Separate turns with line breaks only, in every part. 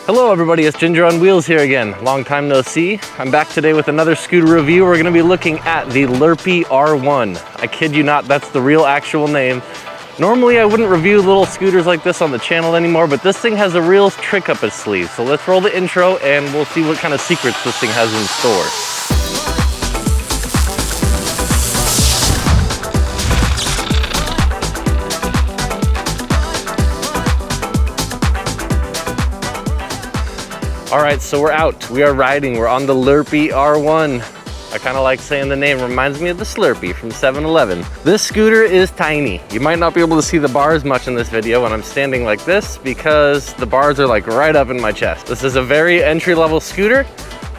Hello everybody, it's Ginger on Wheels here again. Long time no see. I'm back today with another scooter review. We're gonna be looking at the Lirpe R1. I kid you not, that's the real actual name. Normally I wouldn't review little scooters like this on the channel anymore, but this thing has a real trick up its sleeve. So let's roll the intro and we'll see what kind of secrets this thing has in store. All right, so we're out. We are riding. We're on the Lirpe R1. I kind of like saying the name. Reminds me of the Slurpee from 7-Eleven. This scooter is tiny. You might not be able to see the bars much in this video when I'm standing like this because the bars are like right up in my chest. This is a very entry-level scooter,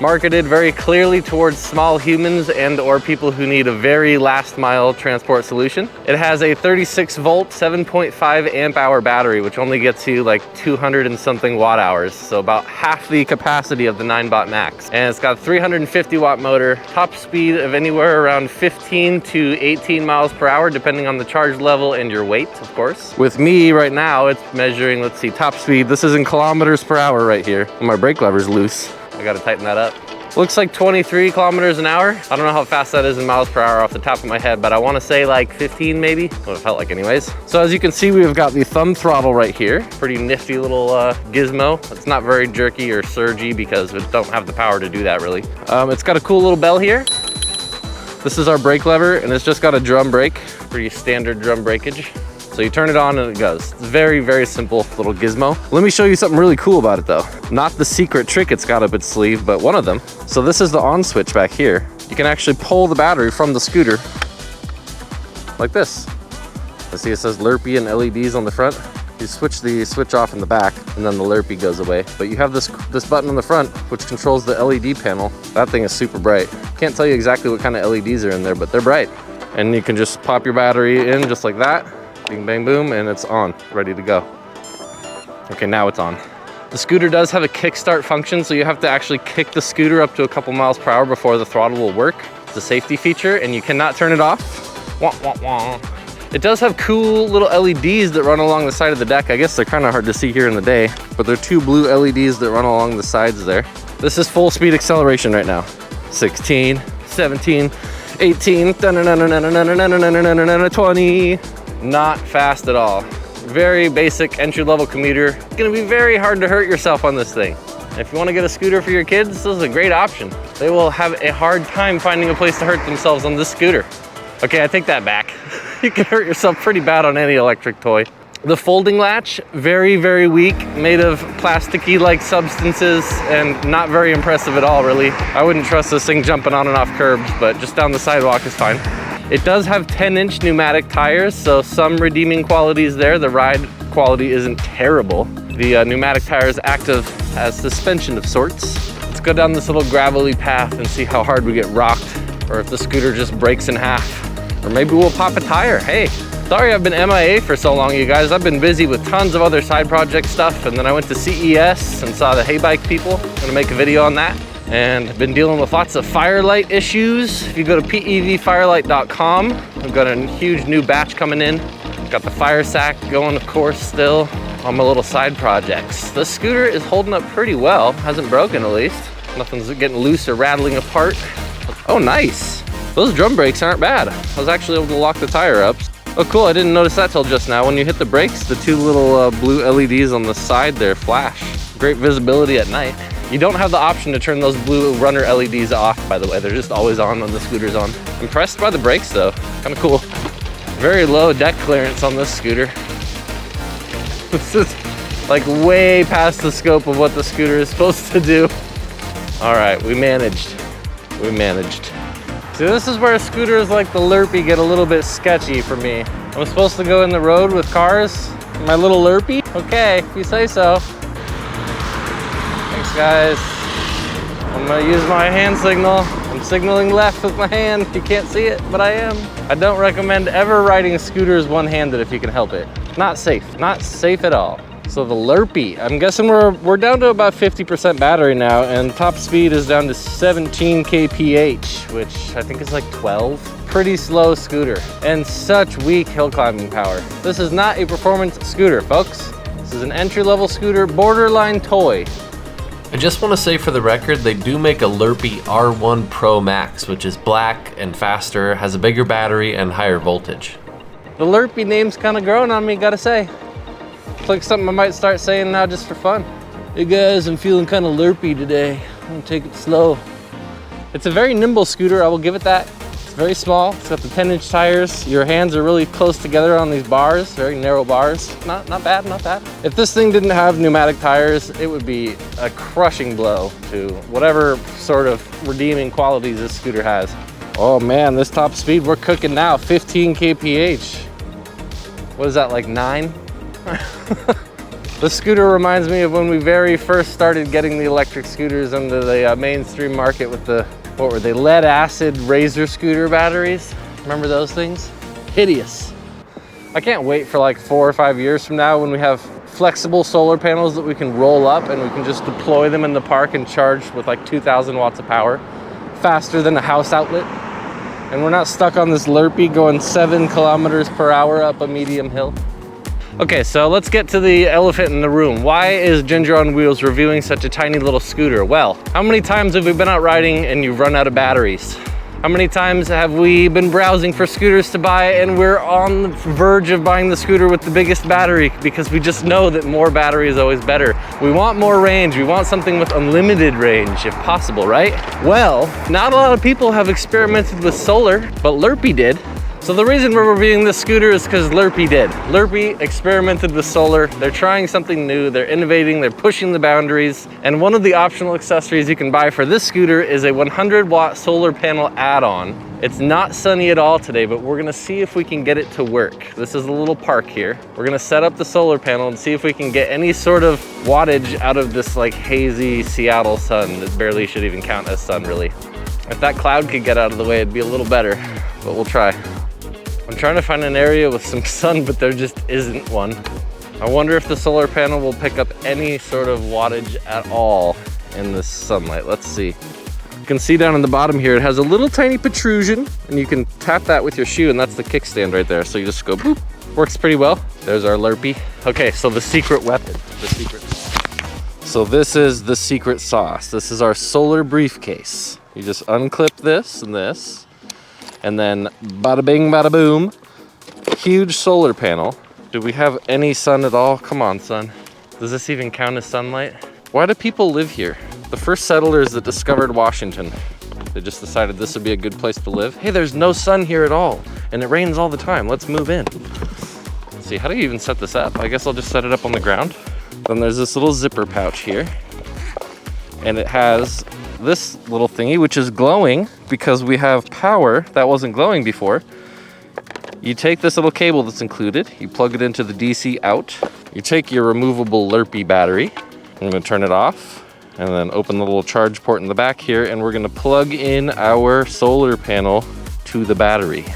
marketed very clearly towards small humans and or people who need a very last mile transport solution. It has a 36 volt, 7.5 amp hour battery, which only gets you like 200 and something watt hours. So about half the capacity of the 9-bot Max. And it's got a 350 watt motor, top speed of anywhere around 15 to 18 miles per hour, depending on the charge level and your weight, of course. With me right now, it's measuring, let's see, top speed. This is in kilometers per hour right here. My brake lever's loose. I gotta tighten that up. Looks like 23 kilometers an hour. I don't know how fast that is in miles per hour off the top of my head, but I wanna say like 15 maybe. What it felt like anyways. So as you can see, we've got the thumb throttle right here. Pretty nifty little gizmo. It's not very jerky or surgy because we don't have the power to do that really. It's got a cool little bell here. This is our brake lever and it's just got a drum brake. Pretty standard drum breakage. So you turn it on and it goes. It's very, very simple little gizmo. Let me show you something really cool about it though. Not the secret trick it's got up its sleeve, but one of them. So this is the on switch back here. You can actually pull the battery from the scooter like this. I see it says Lirpe and LEDs on the front. You switch the switch off in the back and then the Lirpe goes away. But you have this button on the front which controls the LED panel. That thing is super bright. Can't tell you exactly what kind of LEDs are in there, but they're bright. And you can just pop your battery in just like that. Bing, bang, boom, and it's on, ready to go. Okay, now it's on. The scooter does have a kickstart function, so you have to actually kick the scooter up to a couple miles per hour before the throttle will work. It's a safety feature, and you cannot turn it off. Wah, wah, wah. It does have cool little LEDs that run along the side of the deck. I guess they're kind of hard to see here in the day, but they're two blue LEDs that run along the sides there. This is full speed acceleration right now. 16, 17, 18, 20. Not fast at all. Very basic entry-level commuter. It's gonna be very hard to hurt yourself on this thing. If you wanna get a scooter for your kids, this is a great option. They will have a hard time finding a place to hurt themselves on this scooter. Okay, I take that back. You can hurt yourself pretty bad on any electric toy. The folding latch, very, very weak, made of plasticky-like substances and not very impressive at all, really. I wouldn't trust this thing jumping on and off curbs, but just down the sidewalk is fine. It does have 10-inch pneumatic tires, so some redeeming qualities there. The ride quality isn't terrible. The pneumatic tires act as suspension of sorts. Let's go down this little gravelly path and see how hard we get rocked, or if the scooter just breaks in half. Or maybe we'll pop a tire. Hey, sorry I've been MIA for so long, you guys. I've been busy with tons of other side project stuff, and then I went to CES and saw the hay bike people. I'm gonna make a video on that. And I've been dealing with lots of firelight issues. If you go to pevfirelight.com, we've got a huge new batch coming in. Got the fire sack going, of course, still on my little side projects. The scooter is holding up pretty well. Hasn't broken, at least. Nothing's getting loose or rattling apart. Oh, nice. Those drum brakes aren't bad. I was actually able to lock the tire up. Oh, cool. I didn't notice that till just now. When you hit the brakes, the two little blue LEDs on the side there flash. Great visibility at night. You don't have the option to turn those blue runner LEDs off, by the way. They're just always on when the scooter's on. Impressed by the brakes, though. Kind of cool. Very low deck clearance on this scooter. This is like way past the scope of what the scooter is supposed to do. All right, we managed. We managed. See, this is where scooters like the Lirpe get a little bit sketchy for me. I'm supposed to go in the road with cars? My little Lirpe? Okay, if you say so. Thanks, guys. I'm gonna use my hand signal. I'm signaling left with my hand. You can't see it, but I am. I don't recommend ever riding scooters one-handed if you can help it. Not safe, not safe at all. So the Lirpe, I'm guessing we're down to about 50% battery now, and top speed is down to 17 kph, which I think is like 12. Pretty slow scooter, and such weak hill climbing power. This is not a performance scooter, folks. This is an entry-level scooter, borderline toy.
I just want to say for the record, they do make a Lirpe R1 Pro Max, which is black and faster, has a bigger battery and higher voltage.
The Lirpe name's kind of growing on me, gotta say. It's like something I might start saying now just for fun. Hey guys, I'm feeling kind of Lirpe today. I'm gonna take it slow. It's a very nimble scooter, I will give it that. It's very small, it's got the 10-inch tires. Your hands are really close together on these bars, very narrow bars. Not bad, not bad. If this thing didn't have pneumatic tires, it would be a crushing blow to whatever sort of redeeming qualities this scooter has. Oh man, this top speed, we're cooking now, 15 kph. What is that, like 9? This scooter reminds me of when we very first started getting the electric scooters into the mainstream market with the, what were they, lead acid razor scooter batteries. Remember those things? Hideous. I can't wait for like 4 or 5 years from now when we have flexible solar panels that we can roll up and we can just deploy them in the park and charge with like 2,000 watts of power, faster than a house outlet. And we're not stuck on this Lirpe going 7 kilometers per hour up a medium hill. Okay, so let's get to the elephant in the room. Why is Ginger on Wheels reviewing such a tiny little scooter? Well, how many times have we been out riding and you've run out of batteries? How many times have we been browsing for scooters to buy and we're on the verge of buying the scooter with the biggest battery because we just know that more battery is always better. We want more range. We want something with unlimited range if possible, right? Well, not a lot of people have experimented with solar, but Lirpe did. So the reason we're reviewing this scooter is because Lirpe did. Lirpe experimented with solar. They're trying something new. They're innovating. They're pushing the boundaries. And one of the optional accessories you can buy for this scooter is a 100-watt solar panel add-on. It's not sunny at all today, but we're gonna see if we can get it to work. This is a little park here. We're gonna set up the solar panel and see if we can get any sort of wattage out of this like hazy Seattle sun that barely should even count as sun, really. If that cloud could get out of the way, it'd be a little better, but we'll try. I'm trying to find an area with some sun, but there just isn't one. I wonder if the solar panel will pick up any sort of wattage at all in this sunlight. Let's see. You can see down in the bottom here, it has a little tiny protrusion, and you can tap that with your shoe, and that's the kickstand right there. So you just go boop. Works pretty well. There's our Lirpe. Okay, so the secret weapon, the secret. So this is the secret sauce. This is our solar briefcase. You just unclip this and this. And then bada bing, bada boom, huge solar panel. Do we have any sun at all? Come on, sun. Does this even count as sunlight? Why do people live here? The first settlers that discovered Washington, they just decided this would be a good place to live. Hey, there's no sun here at all, and it rains all the time. Let's move in. Let's see, how do you even set this up? I guess I'll just set it up on the ground. Then there's this little zipper pouch here, and it has this little thingy, which is glowing because we have power that wasn't glowing before. You take this little cable that's included, you plug it into the DC out, you take your removable Lirpe battery, I'm gonna turn it off, and then open the little charge port in the back here, and we're gonna plug in our solar panel to the battery.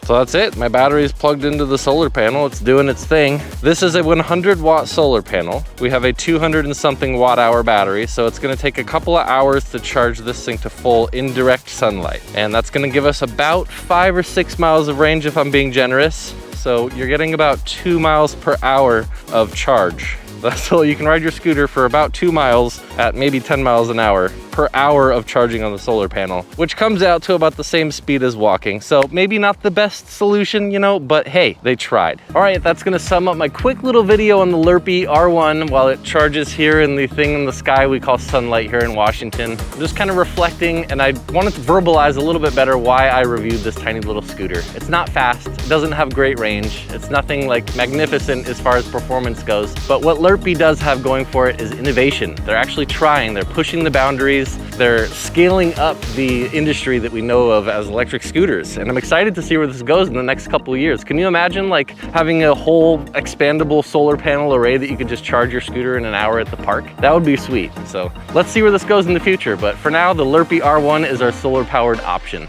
So that's it, my battery is plugged into the solar panel, it's doing its thing. This is a 100-watt solar panel. We have a 200 and something watt-hour battery, so it's gonna take a couple of hours to charge this thing to full indirect sunlight. And that's gonna give us about 5 or 6 miles of range if I'm being generous. So you're getting about 2 miles per hour of charge. So you can ride your scooter for about 2 miles at maybe 10 miles an hour per hour of charging on the solar panel, which comes out to about the same speed as walking. So maybe not the best solution, you know, but hey, they tried. All right, that's gonna sum up my quick little video on the Lirpe R1 while it charges here in the thing in the sky we call sunlight here in Washington. I'm just kind of reflecting, and I wanted to verbalize a little bit better why I reviewed this tiny little scooter. It's not fast, it doesn't have great range, it's nothing like magnificent as far as performance goes, but what Lirpe does have going for it is innovation. They're actually trying, they're pushing the boundaries, they're scaling up the industry that we know of as electric scooters. And I'm excited to see where this goes in the next couple of years. Can you imagine like having a whole expandable solar panel array that you could just charge your scooter in an hour at the park? That would be sweet. So let's see where this goes in the future. But for now, the Lirpe R1 is our solar powered option.